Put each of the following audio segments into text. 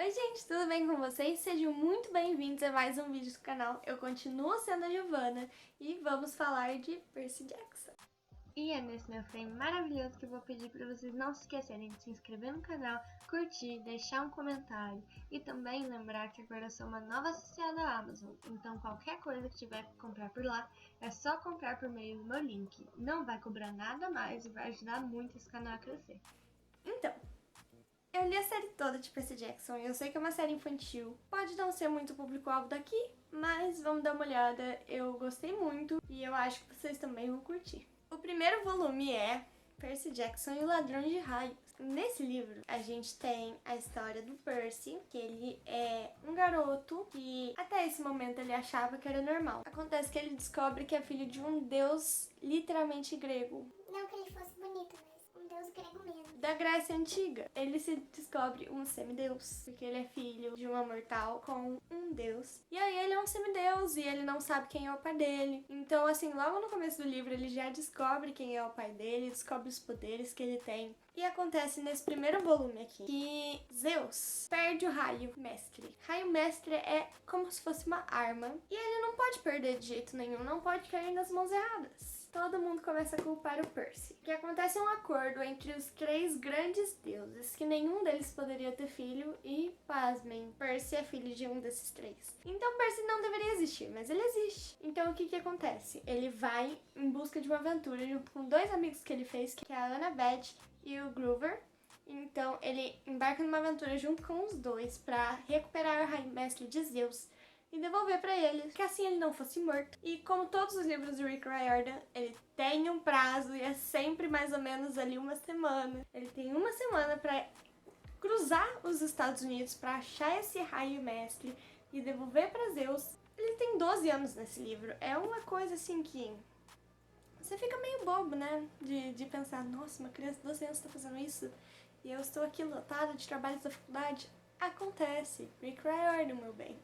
Oi gente, tudo bem com vocês? Sejam muito bem-vindos a mais um vídeo do canal. Eu continuo sendo a Giovana e vamos falar de Percy Jackson. E é nesse meu frame maravilhoso que eu vou pedir para vocês não se esquecerem de se inscrever no canal, curtir, deixar um comentário e também lembrar que agora eu sou uma nova associada à Amazon, então qualquer coisa que tiver que comprar por lá é só comprar por meio do meu link. Não vai cobrar nada mais e vai ajudar muito esse canal a crescer. Então, eu li a série toda de Percy Jackson e eu sei que é uma série infantil. Pode não ser muito público-alvo daqui, mas vamos dar uma olhada. Eu gostei muito e eu acho que vocês também vão curtir. O primeiro volume é Percy Jackson e o Ladrão de Raios. Nesse livro, a gente tem a história do Percy, que ele é um garoto que até esse momento ele achava que era normal. Acontece que ele descobre que é filho de um deus literalmente grego. Não que ele fosse bonito, mas um deus grego mesmo. Da Grécia Antiga. Ele se descobre um semideus, porque ele é filho de uma mortal com um deus. E aí ele é um semideus e ele não sabe quem é o pai dele. Então, assim, logo no começo do livro ele já descobre quem é o pai dele, descobre os poderes que ele tem. E acontece nesse primeiro volume aqui que Zeus perde o raio mestre. Raio mestre é como se fosse uma arma e ele não pode perder de jeito nenhum, não pode cair nas mãos erradas. Todo mundo começa a culpar o Percy. Que acontece um acordo entre os três grandes deuses, que nenhum deles poderia ter filho e, pasmem, Percy é filho de um desses três. Então Percy não deveria existir, mas ele existe. Então o que acontece? Ele vai em busca de uma aventura junto com dois amigos que ele fez, que é a Annabeth e o Groover. Então ele embarca numa aventura junto com os dois para recuperar o Raio Mestre de Zeus e devolver pra ele, que assim ele não fosse morto. E como todos os livros do Rick Riordan, ele tem um prazo e é sempre mais ou menos ali uma semana. Ele tem uma semana pra cruzar os Estados Unidos pra achar esse raio mestre e devolver pra Zeus. Ele tem 12 anos nesse livro. É uma coisa assim que você fica meio bobo, né? De pensar, nossa, uma criança de 12 anos tá fazendo isso e eu estou aqui lotada de trabalhos da faculdade. Acontece. Rick Riordan, meu bem.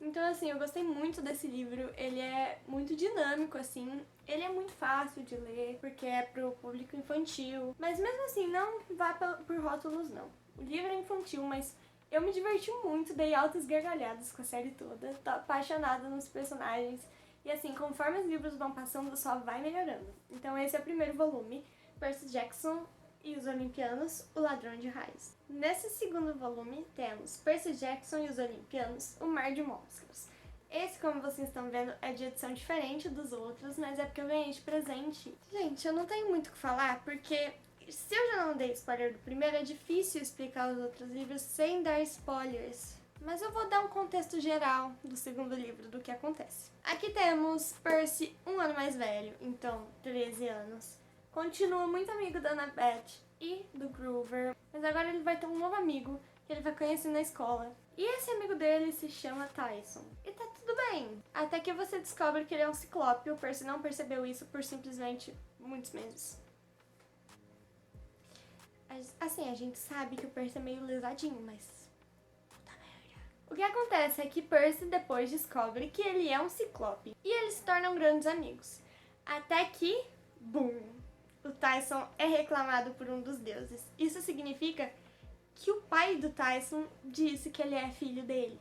Então, assim, eu gostei muito desse livro, ele é muito dinâmico, assim, ele é muito fácil de ler, porque é pro público infantil, mas mesmo assim, não vá por rótulos, não. O livro é infantil, mas eu me diverti muito, dei altas gargalhadas com a série toda, tô apaixonada nos personagens, e assim, conforme os livros vão passando, só vai melhorando. Então esse é o primeiro volume, Percy Jackson e os Olimpianos, o Ladrão de Raios. Nesse segundo volume temos Percy Jackson e os Olimpianos, o Mar de Monstros. Esse, como vocês estão vendo, é de edição diferente dos outros, mas é porque eu ganhei de presente. Gente, eu não tenho muito o que falar, porque se eu já não dei spoiler do primeiro, é difícil explicar os outros livros sem dar spoilers. Mas eu vou dar um contexto geral do segundo livro, do que acontece. Aqui temos Percy, um ano mais velho, então 13 anos. Continua muito amigo da Annabeth e do Groover, mas agora ele vai ter um novo amigo que ele vai conhecer na escola. E esse amigo dele se chama Tyson. E tá tudo bem, até que você descobre que ele é um ciclope. O Percy não percebeu isso por simplesmente muitos meses. Assim, a gente sabe que o Percy é meio lesadinho, mas puta merda. O que acontece é que Percy depois descobre que ele é um ciclope e eles se tornam grandes amigos. Até que, BUM! O Tyson é reclamado por um dos deuses. Isso significa que o pai do Tyson disse que ele é filho dele.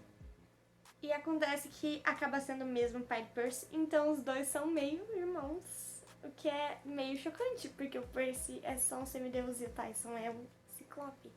E acontece que acaba sendo mesmo o pai de Percy, então os dois são meio irmãos. O que é meio chocante, porque o Percy é só um semideus e o Tyson é um ciclope.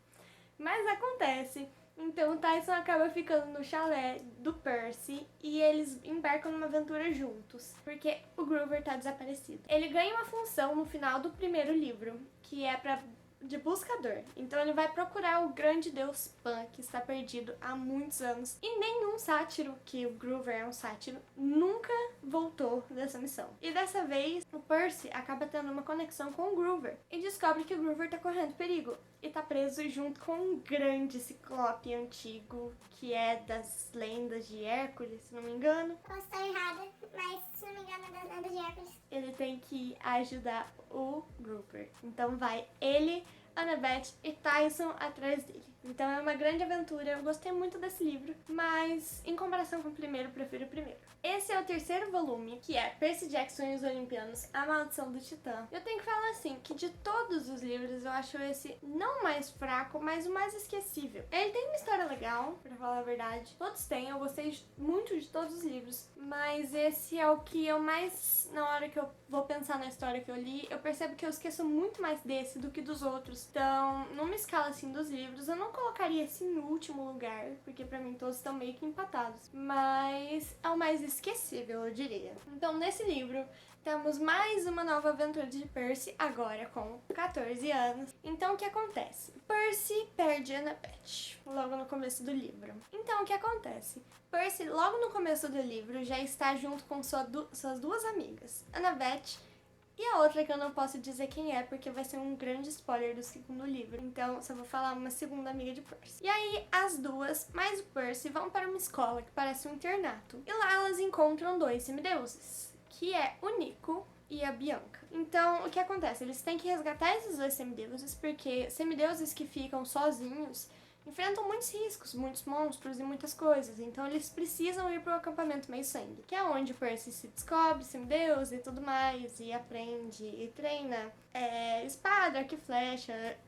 Mas acontece. Então o Tyson acaba ficando no chalé do Percy e eles embarcam numa aventura juntos, porque o Groover tá desaparecido. Ele ganha uma função no final do primeiro livro, que é de buscador. Então ele vai procurar o grande deus Pan, que está perdido há muitos anos. E nenhum sátiro, que o Groover é um sátiro, nunca voltou dessa missão. E dessa vez, o Percy acaba tendo uma conexão com o Groover e descobre que o Groover tá correndo perigo e tá preso junto com um grande ciclope antigo, que é das lendas de Hércules, se não me engano. Posso estar errada, mas se não me engano é das lendas de Hércules. Ele tem que ajudar o Groover. Então vai ele, Annabeth e Tyson atrás dele. Então é uma grande aventura, eu gostei muito desse livro, mas em comparação com o primeiro, eu prefiro o primeiro. Esse é o terceiro volume, que é Percy Jackson e os Olimpianos, A Maldição do Titã. Eu tenho que falar assim, que de todos os livros eu acho esse não o mais fraco, mas o mais esquecível. Ele tem uma história legal, pra falar a verdade. Todos têm, eu gostei muito de todos os livros, mas esse é o que eu mais, na hora que eu vou pensar na história que eu li, eu percebo que eu esqueço muito mais desse do que dos outros. Então, numa escala assim dos livros, eu não colocaria esse em último lugar, porque pra mim todos estão meio que empatados, mas é o mais esquecível, eu diria. Então, nesse livro, temos mais uma nova aventura de Percy, agora com 14 anos. Então, o que acontece? Percy perde Annabeth logo no começo do livro. Então, o que acontece? Percy, logo no começo do livro, já está junto com suas duas amigas, Annabeth e a outra que eu não posso dizer quem é, porque vai ser um grande spoiler do segundo livro. Então, só vou falar uma segunda amiga de Percy. E aí, as duas, mais o Percy, vão para uma escola que parece um internato. E lá elas encontram dois semideuses, que é o Nico e a Bianca. Então, o que acontece? Eles têm que resgatar esses dois semideuses, porque semideuses que ficam sozinhos enfrentam muitos riscos, muitos monstros e muitas coisas. Então, eles precisam ir pro acampamento Meio-Sangue, que é onde Percy se descobre semideus e tudo mais, e aprende e treina espada, arco e flecha,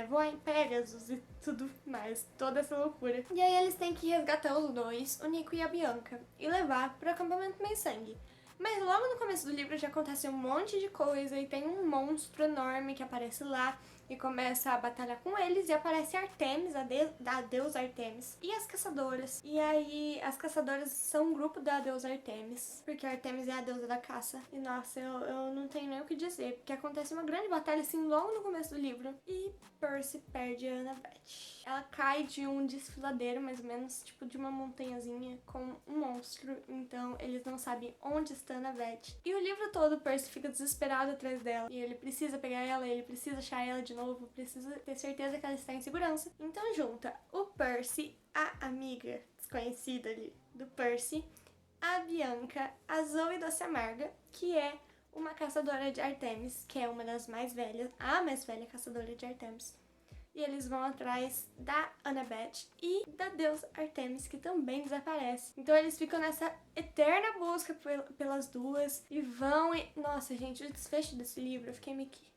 voar em Pegasus e tudo mais, toda essa loucura. E aí, eles têm que resgatar os dois, o Nico e a Bianca, e levar pro acampamento Meio-Sangue. Mas logo no começo do livro já acontece um monte de coisa e tem um monstro enorme que aparece lá e começa a batalhar com eles, e aparece Artemis, a deusa Artemis, e as caçadoras. E aí, as caçadoras são um grupo da deusa Artemis, porque Artemis é a deusa da caça. E nossa, eu não tenho nem o que dizer, porque acontece uma grande batalha assim logo no começo do livro, e Percy perde a Annabeth. Ela cai de um desfiladeiro, mais ou menos, tipo de uma montanhazinha, com um monstro, então eles não sabem onde está a Annabeth. E o livro todo, Percy fica desesperado atrás dela, e ele precisa pegar ela, ele precisa achar ela de novo, precisa ter certeza que ela está em segurança. Então junta o Percy, a amiga desconhecida ali do Percy, a Bianca, a Zoe Doce Amarga, que é uma caçadora de Artemis, que é uma das mais velhas, a mais velha caçadora de Artemis. E eles vão atrás da Annabeth e da deusa Artemis, que também desaparece. Então eles ficam nessa eterna busca pelas duas e vão e... Nossa, gente, o desfecho desse livro, eu fiquei meio que...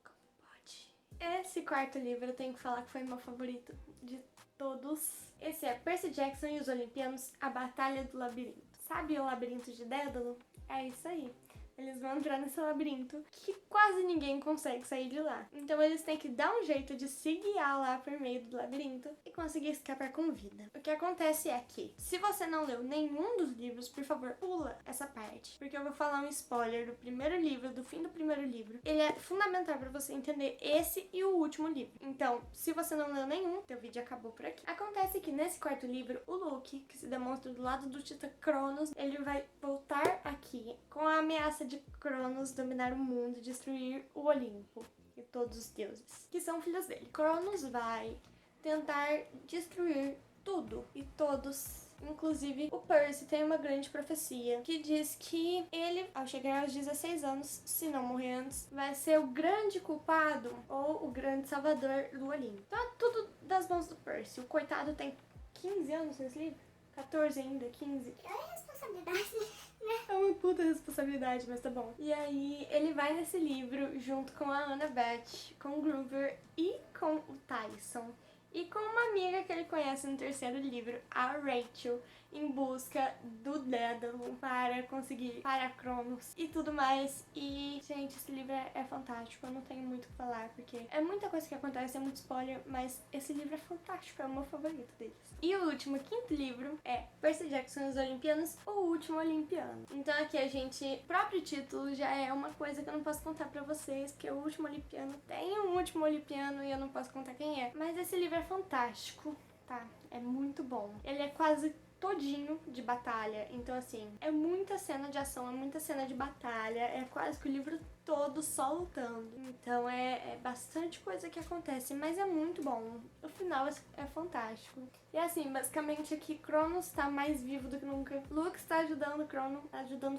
Como pode? Esse quarto livro eu tenho que falar que foi meu favorito de todos. Esse é Percy Jackson e os Olimpianos, a Batalha do Labirinto. Sabe o Labirinto de Dédalo? É isso aí. Eles vão entrar nesse labirinto que quase ninguém consegue sair de lá. Então eles têm que dar um jeito de se guiar lá por meio do labirinto e conseguir escapar com vida. O que acontece é que, se você não leu nenhum dos livros, por favor, pula essa parte. Porque eu vou falar um spoiler do primeiro livro, do fim do primeiro livro. Ele é fundamental pra você entender esse e o último livro. Então, se você não leu nenhum, teu vídeo acabou por aqui. Acontece que nesse quarto livro, o Luke, que se demonstra do lado do Titã Cronos, ele vai voltar aqui com a ameaça de Cronos dominar o mundo e destruir o Olimpo e todos os deuses, que são filhos dele. Cronos vai tentar destruir tudo e todos. Inclusive, o Percy tem uma grande profecia que diz que ele, ao chegar aos 16 anos, se não morrer antes, vai ser o grande culpado ou o grande salvador do Olimpo. Então é tudo das mãos do Percy. O coitado tem 15 anos nesse livro? 14 ainda, 15. Olha a responsabilidade, né? É uma puta responsabilidade, mas tá bom. E aí, ele vai nesse livro junto com a Annabeth, com o Groover e com o Tyson. E com uma amiga que ele conhece no terceiro livro, a Rachel, em busca do Dédalo para conseguir para Cronos e tudo mais. E, gente, esse livro é fantástico, eu não tenho muito o que falar, porque é muita coisa que acontece, é muito spoiler, mas esse livro é fantástico, é o meu favorito deles. E o último, quinto livro, é Percy Jackson e os Olimpianos, o último Olimpiano. Então aqui a gente, o próprio título já é uma coisa que eu não posso contar pra vocês, porque o último Olimpiano tem um último Olimpiano e eu não posso contar quem é. Mas esse livro é fantástico, tá? É muito bom. Ele é quase todinho de batalha, então assim, é muita cena de ação, é muita cena de batalha, é quase que o livro todo só lutando. Então é bastante coisa que acontece, mas é muito bom. O final é fantástico. E assim, basicamente aqui Cronos tá mais vivo do que nunca. Luke está ajudando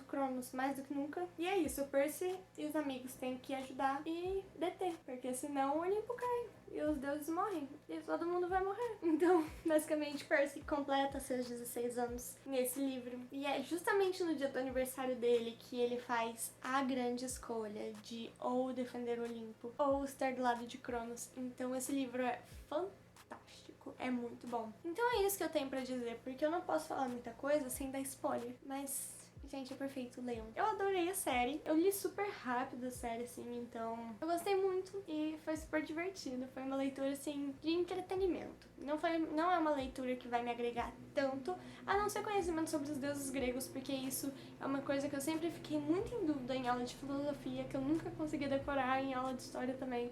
Cronos mais do que nunca. E é isso, o Percy e os amigos têm que ajudar e deter, porque senão o Olimpo cai e os deuses morrem e todo mundo vai morrer. Então, basicamente, Percy completa seus 16 anos nesse livro. E é justamente no dia do aniversário dele que ele faz a grande escolha de ou defender o Olimpo ou estar do lado de Cronos. Então esse livro é fantástico. básico. É muito bom. Então é isso que eu tenho pra dizer, porque eu não posso falar muita coisa sem dar spoiler, mas... gente, é perfeito, leiam. Eu adorei a série. Eu li super rápido a série, assim, então... eu gostei muito e foi super divertido. Foi uma leitura, assim, de entretenimento. Não é uma leitura que vai me agregar tanto, a não ser conhecimento sobre os deuses gregos, porque isso é uma coisa que eu sempre fiquei muito em dúvida em aula de filosofia, que eu nunca consegui decorar em aula de história também.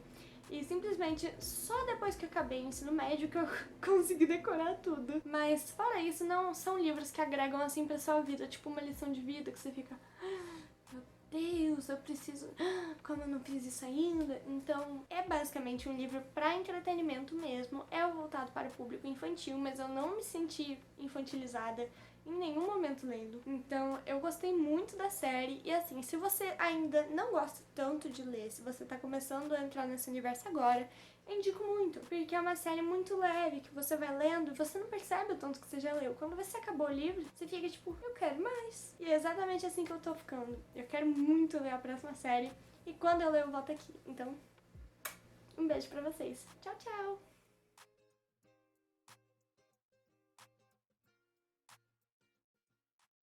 E simplesmente só depois que eu acabei o ensino médio que eu consegui decorar tudo. Mas fora isso, não são livros que agregam assim pra sua vida, tipo uma lição de vida que você fica... meu Deus, eu preciso... como eu não fiz isso ainda? Então, é basicamente um livro pra entretenimento mesmo. É voltado para o público infantil, mas eu não me senti infantilizada em nenhum momento lendo. Então, eu gostei muito da série. E assim, se você ainda não gosta tanto de ler, se você tá começando a entrar nesse universo agora, eu indico muito, porque é uma série muito leve, que você vai lendo e você não percebe o tanto que você já leu. Quando você acabou o livro, você fica tipo, eu quero mais. E é exatamente assim que eu tô ficando. Eu quero muito ler a próxima série. E quando eu ler, eu volto aqui. Então, um beijo pra vocês. Tchau, tchau!